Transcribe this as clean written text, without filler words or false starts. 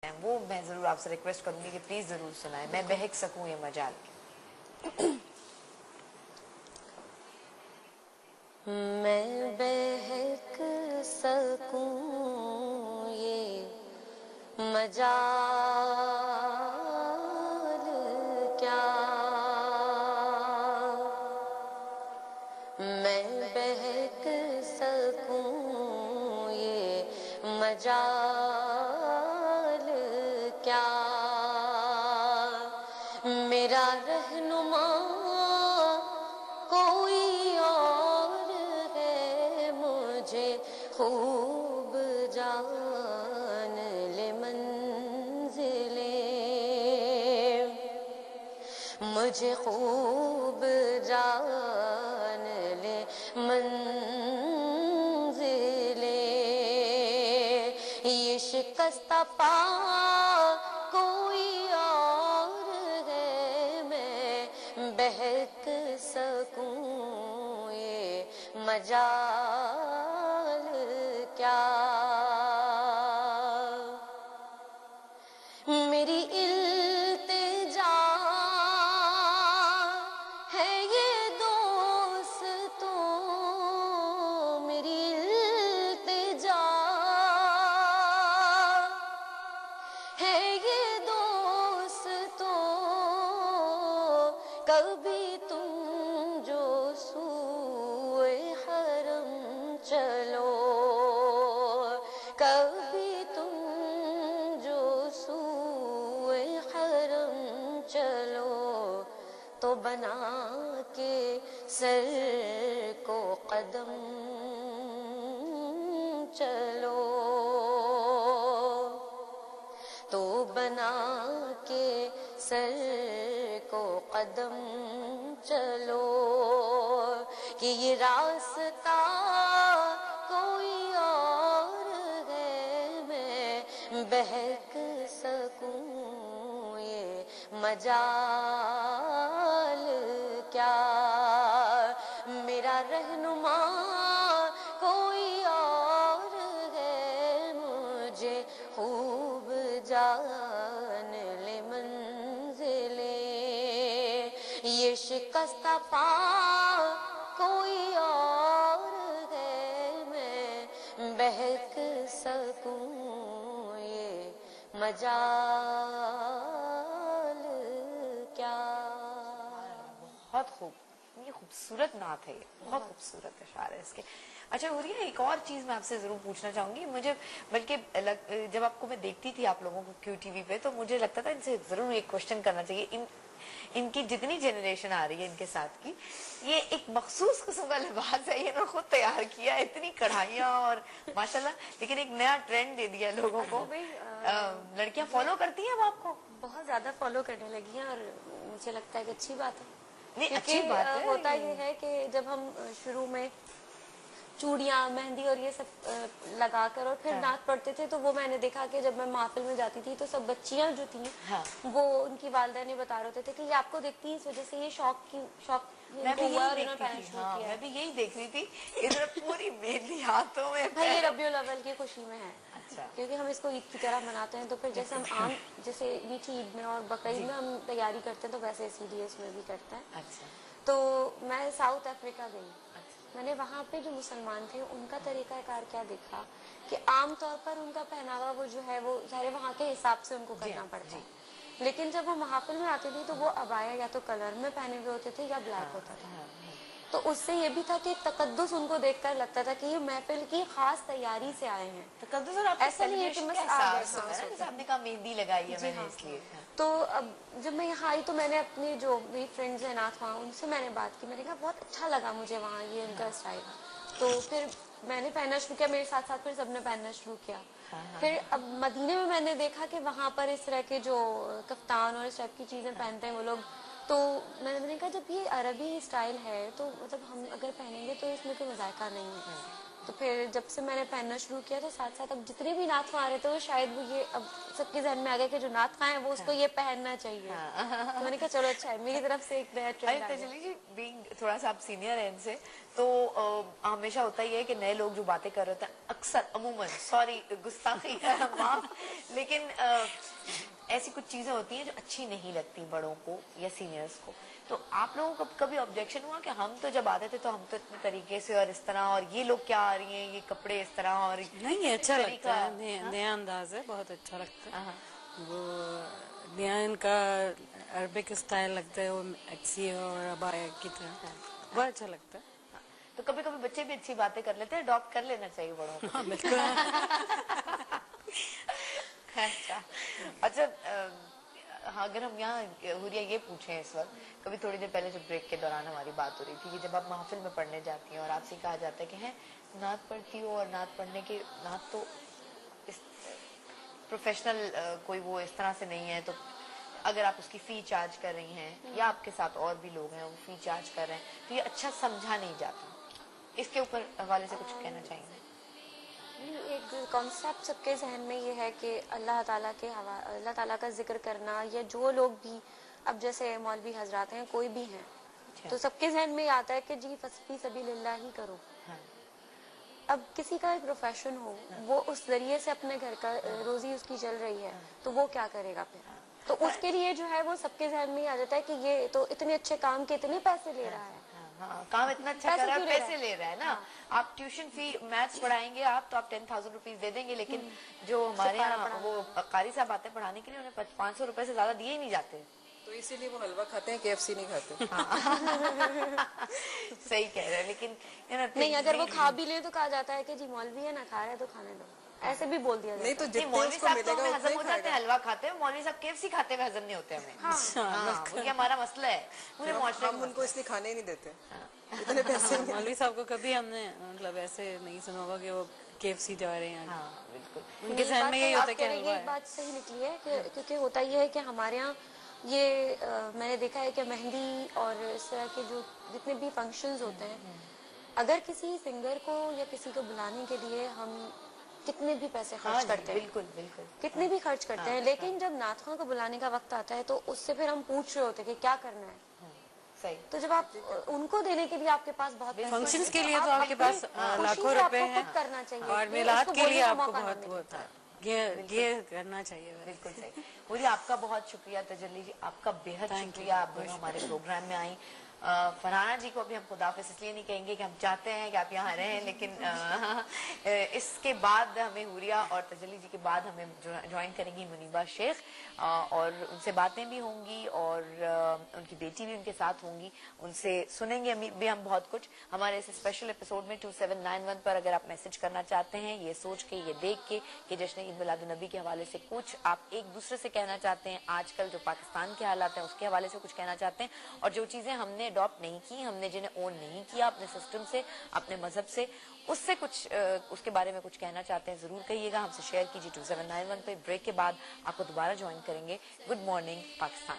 وہ میں ضرور آپ سے ریکویسٹ کروں گی کہ پلیز ضرور سنائیں، میں بہک سکوں یہ مجال. میں بہک سکوں یہ مجال کیا، میں بہک سکوں یہ مجال کیا، میرا رہنما کوئی اور ہے، مجھے خوب جان لے منزلیں، مجھے خوب جان لے منزلیں، یہ شکستہ پا کوئی اور ہے، میں بہک سکوں یہ مجال کیا، میری التجا ہے یہ دوستوں، میری التجا ہے یہ دوستوں، کبھی تم جو سوئے حرم چلو، کبھی تم جو سوئے حرم چلو، تو بنا کے سر کو قدم چلو، تو بنا کے سر کو قدم چلو، کہ یہ راستہ کوئی اور ہے، میں بہک سکوں یہ مجال کیا، میرا رہنما کوئی اور ہے، مجھے خوب جان لے منزلیں، یہ شکستہ پا کوئی اور ہے، میں بہک سکوں یہ مجال کیا. بہت خوب، یہ خوبصورت نعت ہے، یہ بہت خوبصورت اشعار ہے اس کے. اچھا غوریہ، ایک اور چیز میں آپ سے ضرور پوچھنا چاہوں گی، مجھے بلکہ جب آپ کو میں دیکھتی تھی آپ لوگوں کو کیو ٹی وی پہ، تو مجھے لگتا تھا ان سے ضرور ایک کوشچن کرنا چاہیے. ان کی جتنی جنریشن آ رہی ہے ان کے ساتھ کی، یہ ایک مخصوص قسم کا لباس ہے، یہ انہوں نے خود تیار کیا، اتنی کڑھائیاں اور ماشاءاللہ، لیکن ایک نیا ٹرینڈ دے دیا لوگوں کو. لڑکیاں فالو کرتی ہیں اب آپ کو؟ بہت زیادہ فالو کرنے لگی ہیں، اور مجھے لگتا ہے کہ اچھی بات ہے. نہیں، اچھی بات ہے. ہوتا یہ ہے کہ جب ہم شروع میں چوڑیاں، مہندی اور یہ سب لگا کر اور پھر نعت پڑھتے تھے، تو وہ میں نے دیکھا کہ جب میں محفل میں جاتی تھی تو سب بچیاں جو تھیں وہ ان کی والدہ نے بتا رہے ہوتے تھے کہ یہ آپ کو دیکھتی ہیں اس وجہ سے یہ شوق میں بھی یہی دیکھ رہی تھی، ادھر پوری مہندی ہاتھوں میں. یہ ربیع الاول کی خوشی میں ہے، کیونکہ ہم اس کو عید کی طرح مناتے ہیں، تو پھر جیسے ہم عام جیسے میٹھی عید میں اور بقرعید میں ہم تیاری کرتے ہیں، تو ویسے اسی لیے اس میں بھی کرتے ہیں. تو میں ساؤتھ افریقہ گئی، میں نے وہاں پہ جو مسلمان تھے ان کا طریقہ کار کیا دیکھا کہ عام طور پر ان کا پہناوا وہ جو ہے وہ ظاہر وہاں کے حساب سے ان کو کرنا پڑتا ہے، لیکن جب ہم محافل میں آتے تھے تو وہ عبایا یا تو کلر میں پہنے ہوئے ہوتے تھے یا بلیک ہوتا تھا. تو اس سے یہ بھی تھا کہ تقدس ان کو دیکھ کر لگتا تھا کہ یہ محفل کی خاص تیاری سے آئے ہیں. تقدس اور ایسا نہیں ہے کہ بس آپ نے کہا مہندی لگائی ہے میں نے اس لیے. تو اب جب میں یہاں آئی تو میں نے اپنی جو میری فرینڈز ہیں نعت وہاں، ان سے میں نے بات کی، میں نے کہا بہت اچھا لگا مجھے وہاں یہ ان کا اسٹائل. تو پھر میں نے پہننا شروع کیا، میرے ساتھ ساتھ پھر سب نے پہننا شروع کیا. پھر اب مدینے میں نے دیکھا کہ وہاں پر اس طرح کے جو کفتان اور اس ٹائپ کی چیزیں پہنتے ہیں وہ لوگ، تو میں نے کہا جب یہ عربی اسٹائل ہے تو مطلب ہم اگر پہنیں گے تو اس میں کوئی مذائقہ نہیں ہے. तो फिर जब से मैंने पहनना शुरू किया तो साथ साथ अब जितने भी नात आ रहे थे वो शायद वो ये अब सबके जहन में आ गया कि जो नात खाए वो उसको ये पहनना चाहिए। तो मैंने कहा चलो अच्छा है, मेरी तरफ से एक नया ट्रेंड आ गया। तजली जी, बीइंग थोड़ा सा आप सीनियर हैं इनसे, तो हमेशा होता ही है कि नए लोग जो बातें कर रहे होते हैं अक्सर अमूमन, सॉरी गुस्ताखी माफ, लेकिन ऐसी कुछ चीजें होती हैं जो अच्छी नहीं लगती बड़ों को या सीनियर्स को। तो आप लोगों को कभी ऑब्जेक्शन हुआ कि हम तो जब आते थे तो हम तो इतने तरीके से और इस तरह, और ये लोग क्या आ रही हैं, ये कपड़े इस तरह, और नहीं अच्छा लगता है, नया अंदाज है, बहुत अच्छा लगता है। वो नया इनका अरबिक स्टाइल लगता है, वो एक्सी और अबाया की तरह बहुत अच्छा लगता है। तो कभी कभी बच्चे भी अच्छी बातें कर लेते हैं, अडॉप्ट कर लेना चाहिए बड़ों को। हाँ, बिल्कुल। अच्छा, हाँ, अगर हम यहाँ हुरिया ये पूछें इस वक्त, कभी थोड़ी देर पहले जब ब्रेक के दौरान हमारी बात हो रही थी कि जब आप महफिल में पढ़ने जाती हैं और आपसे कहा जाता है कि हैं नात पढ़ती हो, और नात पढ़ने की, नात तो प्रोफेशनल कोई वो इस तरह से नहीं है, तो अगर आप उसकी फी चार्ज कर रही हैं या आपके साथ और भी लोग हैं वो फी चार्ज कर रहे हैं, तो ये अच्छा समझा नहीं जाता। इसके ऊपर हवाले से कुछ कहना चाहेंगे? एक कॉन्सेप्ट सबके जहन में ये है कि अल्लाह ताला का जिक्र करना, या जो लोग भी अब जैसे मौलवी हजरात हैं, कोई भी हैं, तो सबके जहन में आता है कि जी फी सबिलिल्लाह ही करो। अब किसी का एक प्रोफेशन हो, वो उस जरिए से अपने घर का रोजी उसकी चल रही है, तो वो क्या करेगा फिर? तो उसके लिए जो है वो सबके जहन में आ जाता है कि ये तो इतने अच्छे काम के इतने पैसे ले रहा है। हाँ, काम इतना अच्छा कर रहा है, पैसे ले रहा है ना। आप ट्यूशन फी मैथ्स पढ़ाएंगे आप तो आप 10,000 रुपीज दे देंगे, लेकिन जो हमारे यहाँ वो कारी साहब आते पढ़ाने के लिए उन्हें 500 रुपए से ज्यादा दिए ही नहीं जाते, तो इसीलिए वो हलवा खाते हैं, KFC नहीं खाते। सही कह रहे हैं, लेकिन नहीं, अगर वो खा भी ले तो कहा जाता है कि जी मौलवी है ना, खा रहे हैं तो खाने दो, ऐसे भी बोल दिया जाता है। नहीं तो जितने मौलवी उसको साहब मिलेगा तो हमें उतना हजम ही हो जाते हैं, खाएगा। हलवा खाते हैं, मौलवी साहब KFC खाते हुए हजम नहीं होते हमें। हाँ, वो हमारा मसला है पूरे मुआशरे हम उनको इसलिए खाने ही नहीं देते, इतने पैसे नहीं। मौलवी साहब को कभी हमने मतलब ऐसे नहीं सुना होगा कि वो KFC जा रहे हैं। हाँ, बिल्कुल। उनके जहन में यही होता है कि ये बात सही निकली है क्योंकि होता ये है कि हमारे यहाँ ये मैंने देखा है कि मेहंदी और इस तरह के जो जितने भी फंक्शंस होते हैं, अगर किसी सिंगर को या किसी को बुलाने के लिए हम कितने भी पैसे खर्च करते हैं, बिल्कुल बिल्कुल, कितने भी खर्च करते हैं, लेकिन जब नातखां को बुलाने का वक्त आता है तो उससे फिर हम पूछ रहे होते हैं कि क्या करना है। सही। तो जब आप उनको देने के लिए आपके पास बहुत फंक्शंस के लिए तो आपके पास लाखों रुपए हैं, करना चाहिए, और मिलाद के लिए आपको बहुत वो था, ये करना चाहिए। बिल्कुल सही। पूरी आपका बहुत शुक्रिया तजल्ली जी, आपका बेहद शुक्रिया, आप दोनों हमारे प्रोग्राम में आई। फरहाना जी को अभी हम खुदाफिज इसलिए नहीं कहेंगे कि हम चाहते हैं कि आप यहाँ रहें, लेकिन इसके बाद हमें हुरिया और तजल्ली जी के बाद हमें ज्वाइन करेंगी मुनीबा शेख, और उनसे बातें भी होंगी और उनकी बेटी भी उनके साथ होंगी, उनसे सुनेंगे भी हम बहुत कुछ। हमारे इस स्पेशल एपिसोड में 2791 पर अगर आप मैसेज करना चाहते हैं, ये सोच के, ये देख के कि जश्न ईद मिलादुन नबी के हवाले से कुछ आप एक दूसरे से कहना चाहते हैं, आजकल जो पाकिस्तान के हालात हैं उसके हवाले से कुछ कहना चाहते हैं, और जो चीजें हमने अडॉप्ट नहीं की, हमने जिन्हें ओन नहीं किया अपने सिस्टम से, अपने मजहब से, उससे कुछ उसके बारे में कुछ कहना चाहते हैं, जरूर कहिएगा, हमसे शेयर कीजिए 2791 पे। ब्रेक के बाद आपको दोबारा ज्वाइन करेंगे। Good morning Pakistan.